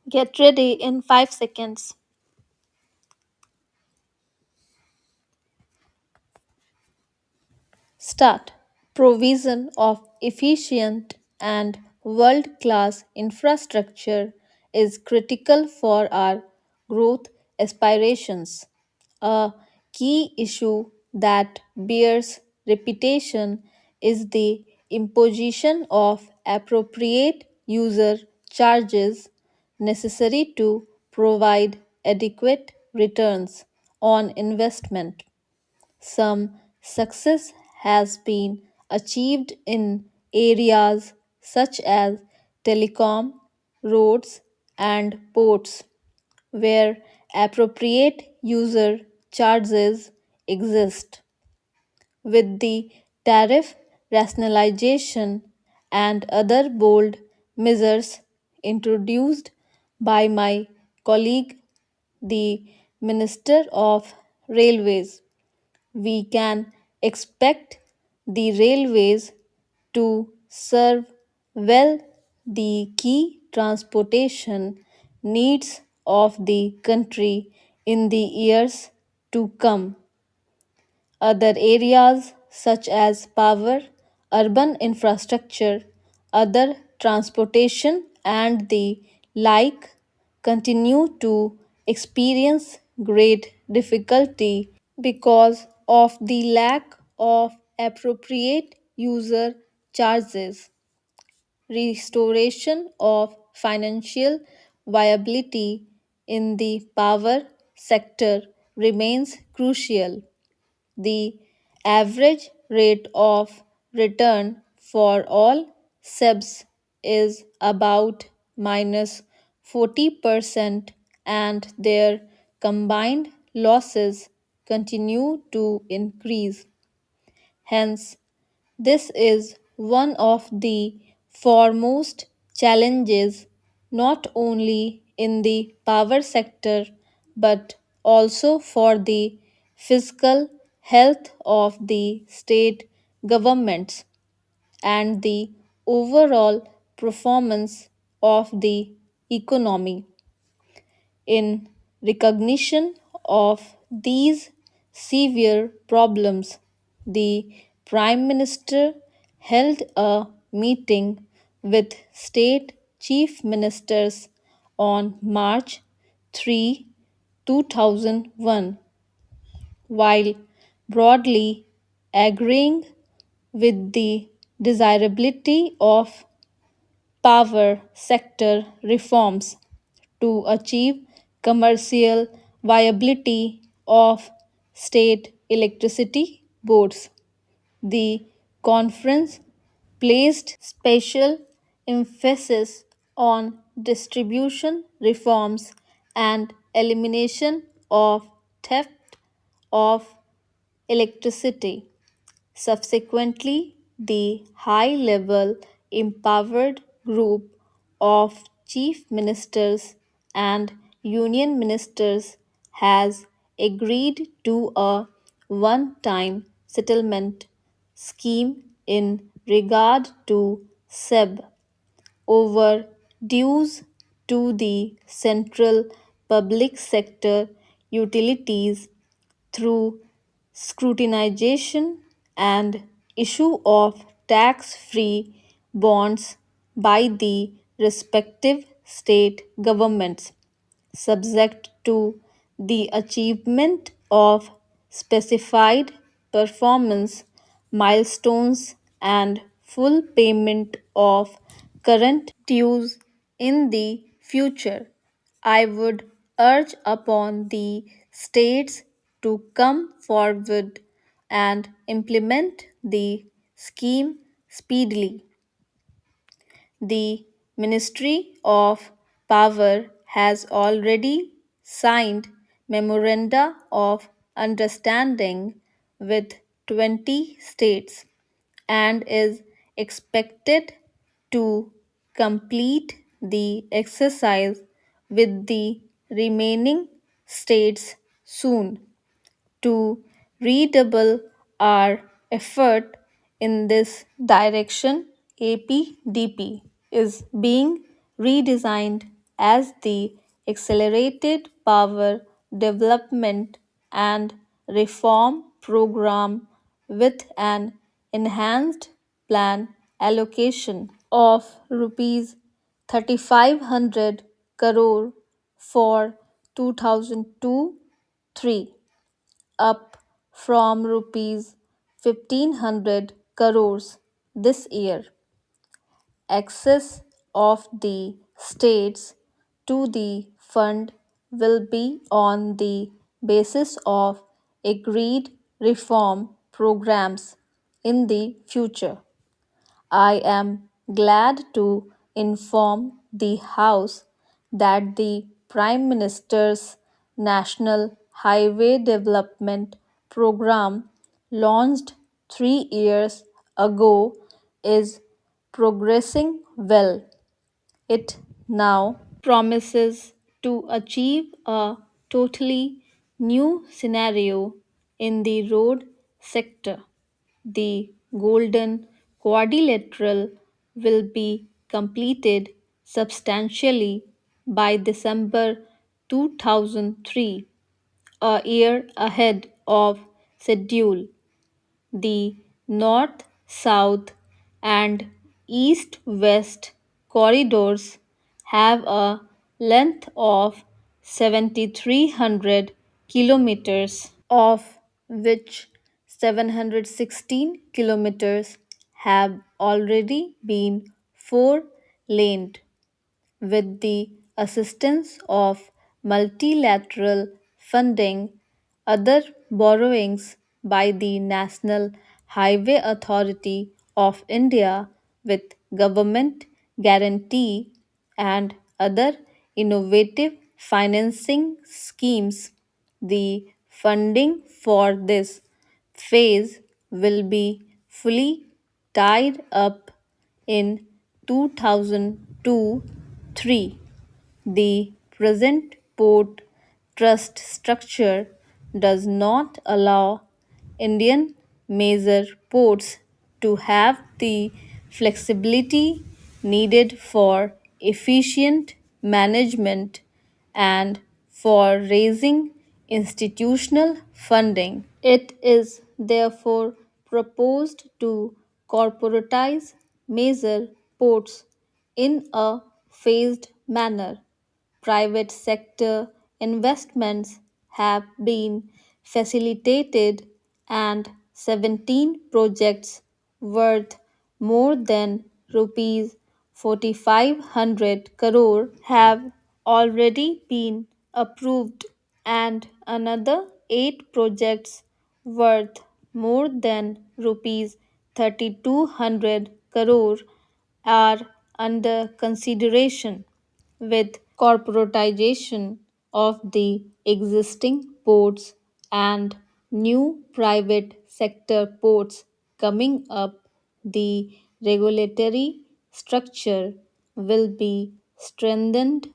Get ready in 5 seconds. Start. Provision of efficient and world class infrastructure is critical for our growth aspirations. A key issue that bears repetition is the imposition of appropriate user charges necessary to provide adequate returns on investment. Some success has been achieved in areas such as telecom, roads, and ports, where appropriate user charges exist. With the tariff rationalization and other bold measures introduced by my colleague, the Minister of Railways, we can expect the railways to serve well the key transportation needs of the country in the years to come. Other areas such as power, urban infrastructure, other transportation, and the like continue to experience great difficulty because of the lack of appropriate user charges. Restoration of financial viability in the power sector remains crucial. The average rate of return for all SEBs is about minus 40%, and their combined losses continue to increase. Hence, this is one of the foremost challenges not only in the power sector but also for the fiscal health of the state governments and the overall performance of the economy. In recognition of these severe problems, the Prime Minister held a meeting with state chief ministers on March 3, 2001, while broadly agreeing with the desirability of power sector reforms to achieve commercial viability of state electricity boards. The conference placed special emphasis on distribution reforms and elimination of theft of electricity. Subsequently, the high level empowered group of chief ministers and union ministers has agreed to a one time settlement scheme in regard to SEB over dues to the central public sector utilities through scrutinization and issue of tax free bonds by the respective state governments, subject to the achievement of specified performance milestones and full payment of current dues in the future. I would urge upon the states to come forward and implement the scheme speedily. The Ministry of Power has already signed memoranda of understanding with 20 states and is expected to complete the exercise with the remaining states soon. To redouble our effort in this direction, APDP is being redesigned as the Accelerated Power Development and Reform Program with an enhanced plan allocation of rupees 3500 crore for 2002-3, up from rupees 1500 crores this year. Access of the states to the fund will be on the basis of agreed reform programs in the future. I am glad to inform the House that the Prime Minister's National Highway Development Program, launched 3 years ago, is progressing well. It now promises to achieve a totally new scenario in the road sector. The Golden Quadrilateral will be completed substantially by December 2003, a year ahead of schedule. The north south and east west corridors have a length of 7,300 kilometers, of which 716 kilometers have already been four laned. With the assistance of multilateral funding, other borrowings by the National Highway Authority of India with government guarantee and other innovative financing schemes, the funding for this phase will be fully tied up in 2002-3. The present port trust structure does not allow Indian major ports to have the flexibility needed for efficient management and for raising institutional funding. It is therefore proposed to corporatize major ports in a phased manner. Private sector investments have been facilitated, and 17 projects worth more than rupees 4500 crore have already been approved, and another 8 projects worth more than rupees 3200 crore are under consideration. With corporatization of the existing ports and new private sector ports coming up, the regulatory structure will be strengthened.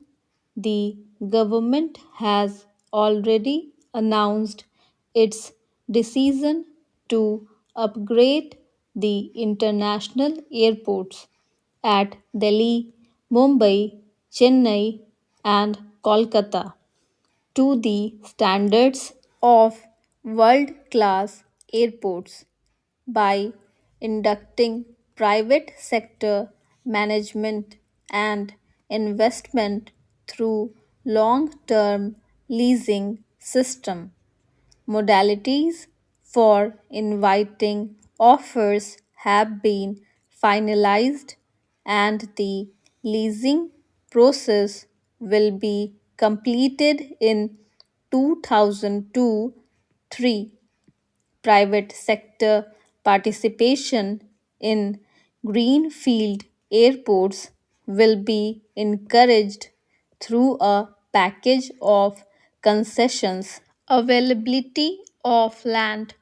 The government has already announced its decision to upgrade the international airports at Delhi, Mumbai, Chennai, and Kolkata to the standards of world class airports by inducting private sector management and investment through long term leasing system. Modalities for inviting offers have been finalized, and the leasing process will be completed in 2002-3. Private sector participation in greenfield airports will be encouraged through a package of concessions. Availability of land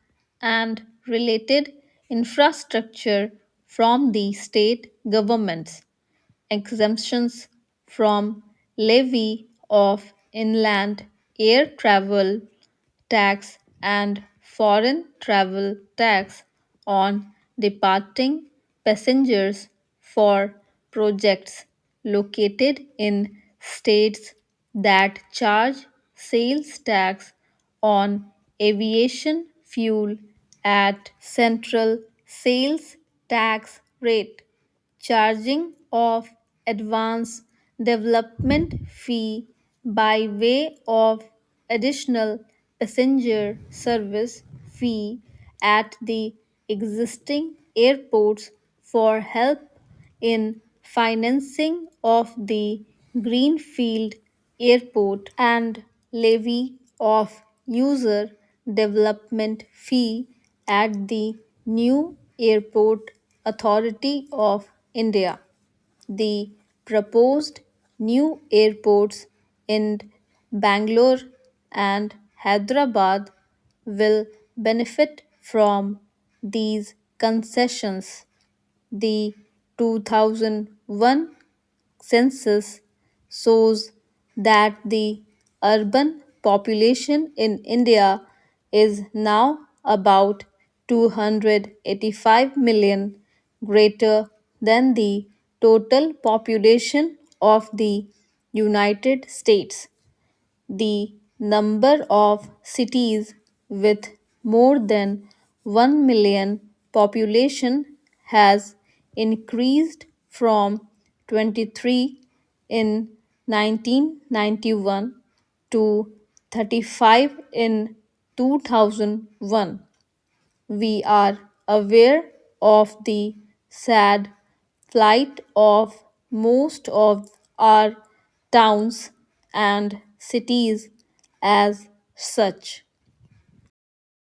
and related infrastructure from the state governments, exemptions from levy of inland air travel tax and foreign travel tax on departing passengers for projects located in states that charge sales tax on aviation fuel at central sales tax rate, charging of advance development fee by way of additional passenger service fee at the existing airports for help in financing of the greenfield airport and levy of user development fee at the new airport authority of India. The proposed new airports in Bangalore and Hyderabad will benefit from these concessions. The 2001 census shows that the urban population in India is now about 285 million, greater than the total population of the United States. The number of cities with more than 1 million population has increased from 23 in 1991 to 35 in 2001. We are aware of the sad plight of most of our towns and cities as such.